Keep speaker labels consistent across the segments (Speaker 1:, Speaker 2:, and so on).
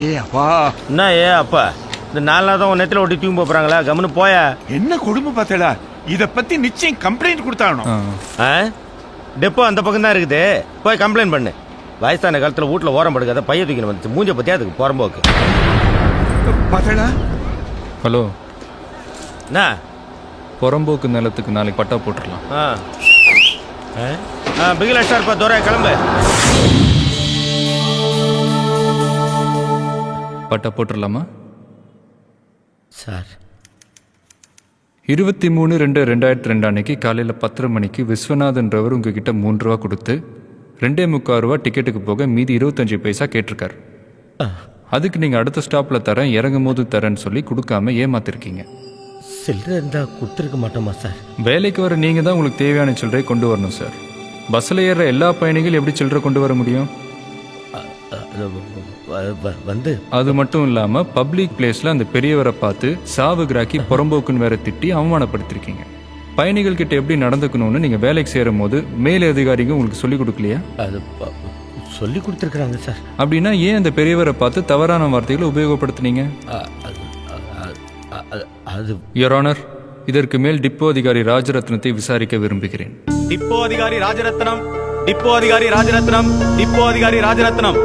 Speaker 1: ஏ அப்பா,
Speaker 2: என்ன அப்பா இந்த 4 நாள் தான் நேரத்தில் ஒட்டி தூங்கி போறாங்களா? கம்முன்னு போயா.
Speaker 1: என்ன குடும்பம் பார்த்தடா? இத பத்தி நிச்சயம் கம்ப்ளைண்ட் கொடுத்தாகணும்.
Speaker 2: டெப்போ அந்த பக்கம் தான் இருக்குது, போய் கம்ப்ளைண்ட் பண்ணு. வயசான காலத்தில் வீட்டில் ஓரம் படுக்காத பைய தூக்கின்னு வந்துச்சு. மூஞ்ச பத்தியா அதுக்கு புறம்போக்கு.
Speaker 1: பார்த்தடா?
Speaker 3: ஹலோ,
Speaker 2: என்ன
Speaker 3: புறம்போக்கு நிலத்துக்கு நாளைக்கு பட்டா போட்டுடலாம்.
Speaker 2: பிகில் ஸ்டார்ப்பா தோற கிளம்பு.
Speaker 3: பட்டா போட்டுடலாமா
Speaker 2: சார்?
Speaker 3: 23/2/2002 அன்னைக்கு காலையில் 10:30 மணிக்கு விஸ்வநாதன்றவர் உங்ககிட்ட 3 ரூபா கொடுத்து 2.25 ரூபா டிக்கெட்டுக்கு போக மீதி 25 பைசா கேட்டிருக்காரு. அதுக்கு நீங்கள் அடுத்த ஸ்டாப்பில் தரேன், இறங்கும் போது தரேன்னு சொல்லி கொடுக்காம ஏமாத்திருக்கீங்க.
Speaker 2: சில்லறை இருந்தால் கொடுத்துருக்க மாட்டோமா சார்?
Speaker 3: வேலைக்கு வர நீங்கள் தான் உங்களுக்கு தேவையான சில்லறை கொண்டு வரணும் சார். பஸ்ஸில் ஏறுற எல்லா பயணிகள் எப்படி சில்லறை கொண்டு வர முடியும்?
Speaker 2: வந்து
Speaker 3: அது மட்டும் இல்லாமல் பப்ளிக் பிளேஸில் அந்த பெரியவரை பார்த்து சாவுகிராக்கி புறம்போக்குன்னு வேற திட்டி அவமானப்படுத்திருக்கீங்க. பயணிகள் கிட்ட எப்படி நடந்துக்கணும்னு நீங்கள் வேலைக்கு சேரும் போது மேல் அதிகாரிகள் உங்களுக்கு சொல்லிக் கொடுக்கலையா?
Speaker 2: அது சொல்லி கொடுத்துருக்குறாங்க சார்.
Speaker 3: அப்படின்னா ஏன் அந்த பெரியவரை பார்த்து தவறான வார்த்தைகளை உபயோகப்படுத்தினீங்க?
Speaker 2: அது
Speaker 3: யுவர் ஆனர், இதற்கு மேல் டிப்போ அதிகாரி ராஜரத்னத்தை விசாரிக்க விரும்புகிறேன்.
Speaker 4: டிப்போ அதிகாரி ராஜரத்னம், டிப்போ அதிகாரி ராஜரத்னம், டிப்போ அதிகாரி ராஜரத்னம்.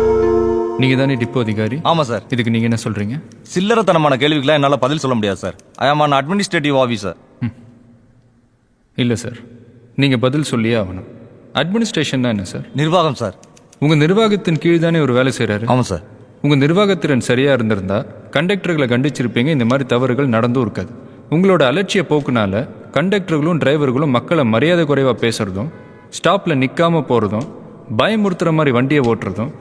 Speaker 3: நீங்க தானே டிப்போ அதிகாரி?
Speaker 4: ஆமா சார்.
Speaker 3: இதுக்கு நீங்க என்ன சொல்றீங்க?
Speaker 4: சில்லறத்தனமான கேள்விக்கெல்லாம் என்னால பதில் சொல்ல முடியாது சார். ஐ ஆம் an அட்மினிஸ்ட்ரேட்டிவ் ஆஃபீஸர்.
Speaker 3: இல்லை சார், நீங்கள் பதில் சொல்லியே ஆகணும். அட்மினிஸ்ட்ரேஷன் என்ன சார்?
Speaker 4: நிர்வாகம் சார்.
Speaker 3: உங்கள் நிர்வாகத்தின் கீழ் தானே ஒரு வேலை செய்கிறாரு.
Speaker 4: ஆமாம் சார்.
Speaker 3: உங்கள் நிர்வாகத்திறன் சரியாக இருந்திருந்தா கண்டக்டர்களை கண்டிச்சிருப்பீங்க, இந்த மாதிரி தவறுகள் நடந்தும் இருக்காது. உங்களோட அலட்சிய போக்குனால கண்டக்டர்களும் டிரைவர்களும் மக்களை மரியாதை குறைவாக பேசுகிறதும், ஸ்டாப்பில் நிற்காம போகிறதும், பயமுறுத்துகிற மாதிரி வண்டியை ஓட்டுறதும்,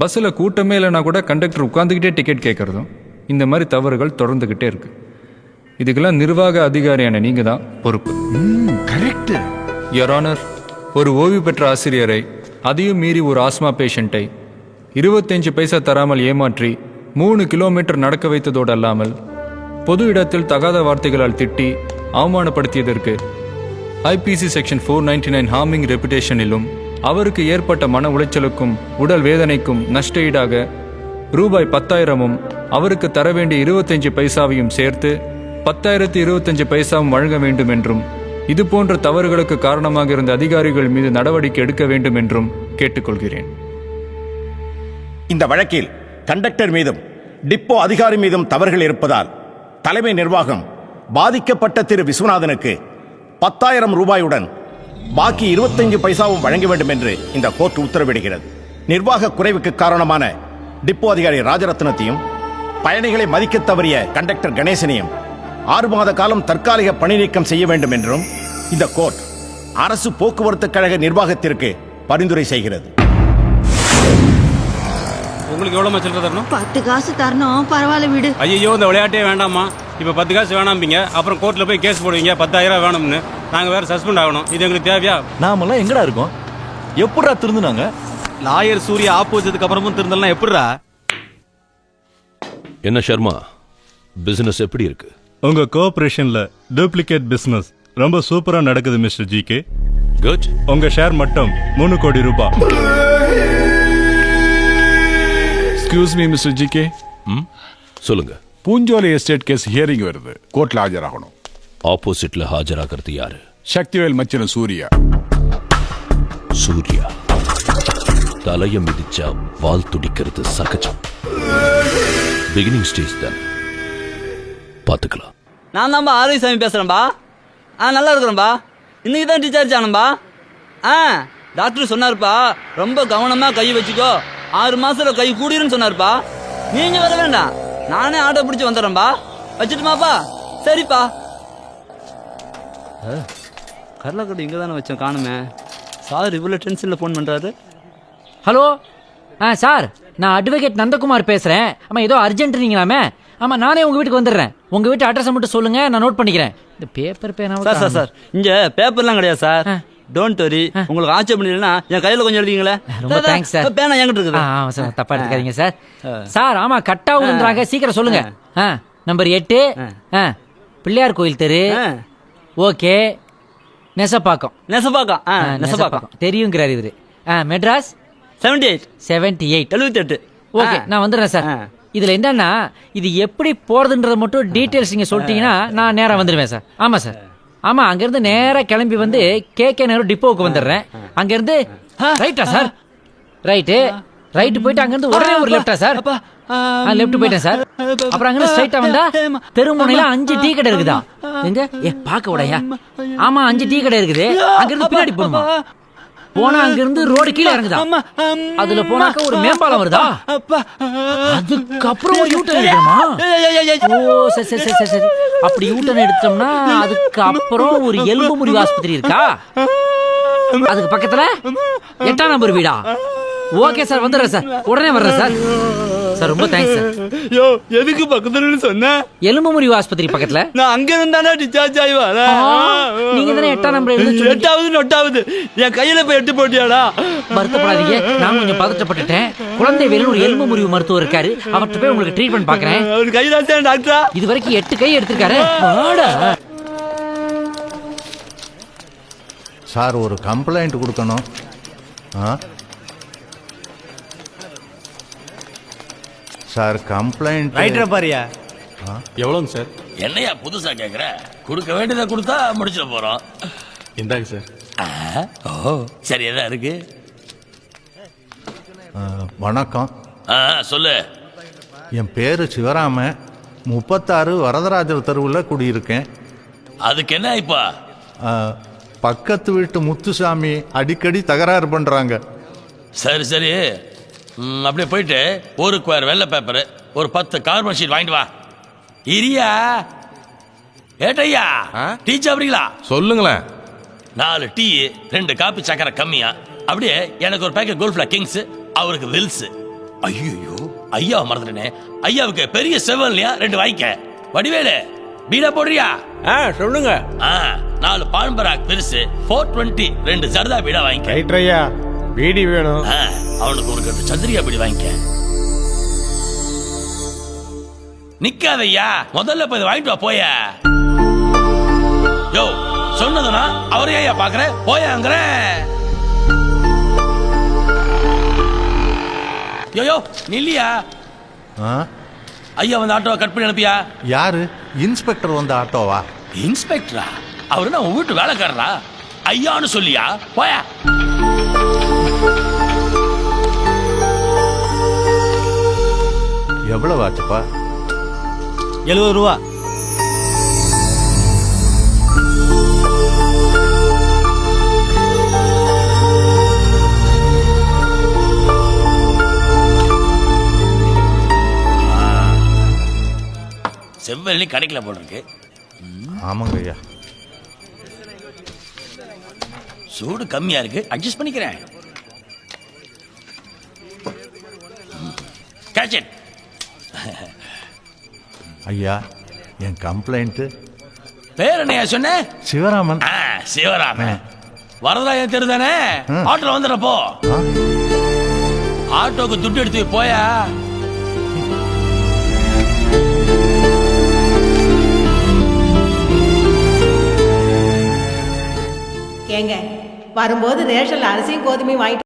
Speaker 3: பஸ்ஸில் கூட்டமே இல்லைனா கூட கண்டக்டர் உட்காந்துக்கிட்டே டிக்கெட் கேட்குறதும், இந்த மாதிரி தவறுகள் தொடர்ந்துக்கிட்டே இருக்கு. இதுக்கெல்லாம் நிர்வாக அதிகாரியான நீங்கள் தான் பொறுப்பு.
Speaker 1: கரெக்ட்
Speaker 3: யுவர் ஆனர், ஒரு ஓய்வு பெற்ற ஆசிரியரை, அதையும் மீறி ஒரு ஆஸ்மா பேஷண்ட்டை 25 பைசா தராமல் ஏமாற்றி 3 கிலோமீட்டர் நடக்க வைத்ததோடு அல்லாமல் பொது இடத்தில் தகாத வார்த்தைகளால் திட்டி அவமானப்படுத்தியதற்கு ஐபிசி செக்ஷன் 499 ஹார்மிங் ரெப்புடேஷனிலும் அவருக்கு ஏற்பட்ட மன உளைச்சலுக்கும் உடல் வேதனைக்கும் நஷ்ட ஈடாக ரூபாய் 10,000-உம் அவருக்கு தர வேண்டிய 25 பைசாவையும் சேர்த்து 10,025 பைசாவும் வழங்க வேண்டும் என்றும், இது போன்ற தவறுகளுக்கு காரணமாக இருந்த அதிகாரிகள் மீது நடவடிக்கை எடுக்க வேண்டும் என்றும் கேட்டுக்கொள்கிறேன்.
Speaker 5: இந்த வழக்கில் கண்டக்டர் மீதும் டிப்போ அதிகாரி மீதும் தவறுகள் இருப்பதால் தலைமை நிர்வாகம் பாதிக்கப்பட்ட திரு விஸ்வநாதனுக்கு 10,000 ரூபாயுடன் பாக்கி 25 பைசாவும் வழங்க வேண்டும் என்று இந்த கோர்ட் உத்தரவிடுகிறது. நிர்வாக குறைவுக்கு காரணமான டிப்போ அதிகாரி ராஜரத்னத்தையும் பயணிகளை மதிக்க தவறிய கண்டக்டர் கணேசனையும் 6 மாத காலம் தற்காலிக பணி நீக்கம் செய்ய வேண்டும் என்றும் இந்த கோர்ட் அரசு போக்குவரத்து கழக நிர்வாகத்திற்கு பரிந்துரை செய்கிறது.
Speaker 4: உங்களுக்கு எவ்வளவு சில்லறை தரணும்?
Speaker 6: 10 காசு தரணும், பரவாயில்ல விடு.
Speaker 4: ஐயோ, இந்த விளையாட்டே வேண்டாமா? இப்ப 10 காசு வேணாம்பீங்க, அப்புறம் கோர்ட்ல போய் கேஸ் போடுவீங்க 10,000 வேணும்னு. நாங்க வேற சஸ்பெண்ட் ஆகணும். இது எங்களுக்கு தேவையா?
Speaker 7: நாமெல்லாம் எங்கடா இருக்கோம்? எப்படிடா திருந்துனாங்க?
Speaker 4: லாயர் சூர்யா ஆப்பு வச்சதுக்கு அப்புறமும் திருந்தலாம் எப்படிடா?
Speaker 8: என்ன சர்மா, பிசினஸ் எப்படி இருக்கு?
Speaker 9: உங்க கோஆபரேஷன்ல டூப்ளிகேட் பிசினஸ் ரொம்ப சூப்பரா நடக்குது மிஸ்டர் ஜிகே.
Speaker 8: குட்.
Speaker 9: உங்க ஷேர் மட்டும் 3 கோடி ரூபாய்.
Speaker 10: எக்ஸ்கியூஸ் மீ மிஸ்டர் ஜிகே,
Speaker 8: சொல்லுங்க.
Speaker 10: பூஞ்சோலை எஸ்டேட் கேஸ் ஹியரிங் வருது, கோர்ட்ல ஆஜராகணும்.
Speaker 8: ஆப்போசிட்ல ஹாஜராகிறது யாரு?
Speaker 10: சக்திவேல் மச்சன சூர்யா.
Speaker 8: சூர்யா தலைய மிதிச்சா வால் துடிக்கிறது சகஜம். பிகினிங் ஸ்டேஜ் தான், பாத்துக்கலாம்.
Speaker 11: நான் தான்பா ஆரோக்கியசாமி பேசுகிறேன்பா. நல்லா இருக்கிறேன்பா. இன்னைக்கு தான் டிஸ்சார்ஜ் ஆனம்பா. டாக்டர் சொன்னார்ப்பா, ரொம்ப கவனமாக கை வச்சுக்கோ, 6 மாசத்துல கை கூடிருன்னு சொன்னார்ப்பா. நீங்கள் வர வேண்டாம், நானே ஆட்டோ பிடிச்சி வந்துடுறேன்பா. வச்சுட்டுமாப்பா? சரிப்பா. கரலாக்கடை இங்கே தானே வச்சேன், காணுமே. சார் இவ்வளோ டென்ஷனில் ஃபோன் பண்ணுறாரு.
Speaker 12: ஹலோ, சார், நான் அட்வொகேட் நந்தகுமார் பேசுகிறேன். ஆமாம், ஏதோ அர்ஜென்ட்னீங்களாமே. ஆமாம், நானே உங்கள் வீட்டுக்கு வந்துடுறேன். உங்கள் வீட்டு அட்ரஸை மட்டும் சொல்லுங்கள், நான் நோட் பண்ணிக்கிறேன். இந்த பேப்பர் பேனா
Speaker 11: சார் சார் இங்கே பேப்பர்லாம் கிடையாது சார். Don't worry. உங்களுக்கு ஆட்சேபம் பண்ணலன்னா என் கையில் கொஞ்சம் எழுதிங்களே.
Speaker 12: ரொம்ப தேங்க்ஸ் சார்.
Speaker 11: பேனா என்கிட்ட இருக்குது.
Speaker 12: ஆமாம் சார், தப்பாக எடுத்துக்காதீங்க சார். சார், ஆமாம், கட்டாவுன்றாங்க, சீக்கிரம் சொல்லுங்கள். நம்பர் 8, பிள்ளையார் கோயில் தெரு. ஓகே, நெசப்பாக்கம்.
Speaker 11: நெசப்பாக்கம்
Speaker 12: தெரியுங்கிறார் இவரு. மெட்ராஸ்
Speaker 11: 78.
Speaker 12: 78.
Speaker 11: 78.
Speaker 12: ஓகே, நான் வந்துடுறேன் சார். இதில் என்னன்னா இது எப்படி போகிறதுன்றதை மட்டும் டீட்டெயில்ஸ் நீங்கள் சொல்லிட்டீங்கன்னா நான் நேராக வந்துடுவேன் சார். ஆமாம் சார், ஆமாம். அங்கேருந்து நேராக கிளம்பி வந்து கேகே நேரு டிப்போவுக்கு வந்துடுறேன். அங்கேருந்து ரைட்டா சார்? ரைட்டு போயிட்டு அங்கேருந்து உடனே ஒரு லெஃப்டா சார்? லெஃப்ட் போயிட்டேன் சார். அப்புறம் அங்கே ஸ்ட்ரைட்டா வந்தா தெருமுனையில 5 டீ கடை இருக்குதா? எங்க பார்க்க உடையா? ஆமா, 5 டீ கடை இருக்குது. அங்கிருந்து பின்னாடி போகணுமா? போனா அங்கிருந்து ரோடு கீழே இறங்குதா? அதுல போனாக்க ஒரு மேம்பாலம் வருதா? அதுக்கப்புறம் ஒரு யூட்டர்ன் எடுக்கணுமா? ஓ சரி. அப்படி யூட்டர்ன் எடுத்தோம்னா அதுக்கு அப்புறம் ஒரு எலும்பு முறிவு ஆஸ்பத்திரி இருக்கா? அதுக்கு பக்கத்துல 8ஆம் நம்பர் வீடா? ஓகே சார், வந்துடுறேன் சார், உடனே வர்றேன் சார். சார் ரொம்ப தேங்க்ஸ் சார்.
Speaker 11: யோ, எதுக்கு பக்கத்துல சொன்ன?
Speaker 12: எலும்பு முறிவு ஆஸ்பத்திரி பக்கத்துல.
Speaker 11: நான் அங்க இருந்தானே டிஸ்சார்ஜ் ஆகி வரேன்.
Speaker 12: நீங்க தானே 8ஆம் நம்பர் எழுதி
Speaker 11: 8வது என் கையில போய் 8 போட்டியாடா?
Speaker 12: வருத்தப்படாதீங்க, நான் கொஞ்சம் பதட்டப்பட்டுட்டேன். குழந்தை வேலு ஒரு எலும்பு முறிவு மருத்துவர் இருக்காரு, அவர்கிட்ட போய் உங்களுக்கு ட்ரீட்மெண்ட் பாக்குறேன்.
Speaker 11: அவர் கையில டாக்டரா
Speaker 12: இது வரைக்கும் 8 கை எடுத்திருக்காரு.
Speaker 13: சார், ஒரு கம்ப்ளைண்ட் கொடுக்கணும். சார், கம்ப்ளைண்ட்
Speaker 2: ரைட்டர் பாரியா?
Speaker 9: எவ்வளோங்க சார்?
Speaker 8: என்னையா புதுசா கேக்குற? கொடுக்க வேண்டியதை கொடுத்தா முடிச்சிட போறோம்.
Speaker 9: இந்தாங்க சார்.
Speaker 8: ஓ சரி, எதா இருக்கு?
Speaker 13: வணக்கம்.
Speaker 8: சொல்லு.
Speaker 13: என் பேரு சிவராம, 36 வரதராஜர் தெருவில் குடியிருக்கேன்.
Speaker 8: அதுக்கு என்ன இப்ப?
Speaker 13: பக்கத்து வீட்டு முத்துசாமி அடிக்கடி தகராறு பண்றாங்க.
Speaker 8: சரி, அப்படியே போயிட்டு ஒரு ஸ்கொயர் வெள்ளை பேப்பர், ஒரு 10 கார்பன் ஷீட் வாங்கிட்டு வா. இரியா ஏட்டையா, டீ சாப்பிடுறீங்களா?
Speaker 10: சொல்லுங்களேன்.
Speaker 8: 4 டீ, 2 காப்பி சக்கரை கம்மியா. அப்படியே எனக்கு ஒரு பேக்கெட் கோல்ஃப்ல கிங்ஸ், அவருக்கு வில்ஸ். ஐயோ, ஐயாவை மறந்துட்டேனே. ஐயாவுக்கு பெரிய செவன்லையா 2 வாய்க்க. வடிவேலு பீடா போடுறியா?
Speaker 2: சொல்லுங்க.
Speaker 8: 4 பான்பராக் பெருசு, 420 2 ஜர்தா பீடா வாங்கிக்க.
Speaker 2: ரைட் ஐயா, பீடி வேணும்.
Speaker 8: அவனுக்கு ஒரு கட்டு சந்திரியா பீடி வாங்கிக்க. நிக்காதையா, முதல்ல போய் வாங்கிட்டு வா. போய யோ, சொன்னதுனா அவரையா பாக்குற? போயாங்கிற. யோ நில்லியா. ஐயா வந்து ஆட்டோவை கட் பண்ணி அனுப்பியா?
Speaker 13: யாரு? இன்ஸ்பெக்டர் வந்த ஆட்டோவா?
Speaker 8: இன்ஸ்பெக்டரா? அவரு நான் உன் வீட்டு வேலைக்காரரா? ஐயான்னு சொல்லியா? போயா.
Speaker 13: எவ்வளவு ஆச்சுப்பா?
Speaker 2: 70 ரூபா.
Speaker 8: செவ்வெள்ளி கிடைக்கல போல இருக்கு.
Speaker 13: ஆமாங்க ஐயா.
Speaker 8: சூடு கம்மியா இருக்கு, அட்ஜஸ்ட் பண்ணிக்கிறேன். Catch it.
Speaker 13: ஐயா, என் கம்ப்ளைண்ட்.
Speaker 8: பேர் என்னையா சொன்ன?
Speaker 13: சிவராமன்.
Speaker 8: சிவராமன் வரதராஜன் தெரு தானே? ஆட்டோல வந்துடுறப்போ ஆட்டோக்கு துட்டு எடுத்து போயா.
Speaker 6: ஏங்க, வரும்போது ரேஷன்ல அரிசியும் கோதுமையும் வாங்கிட்டு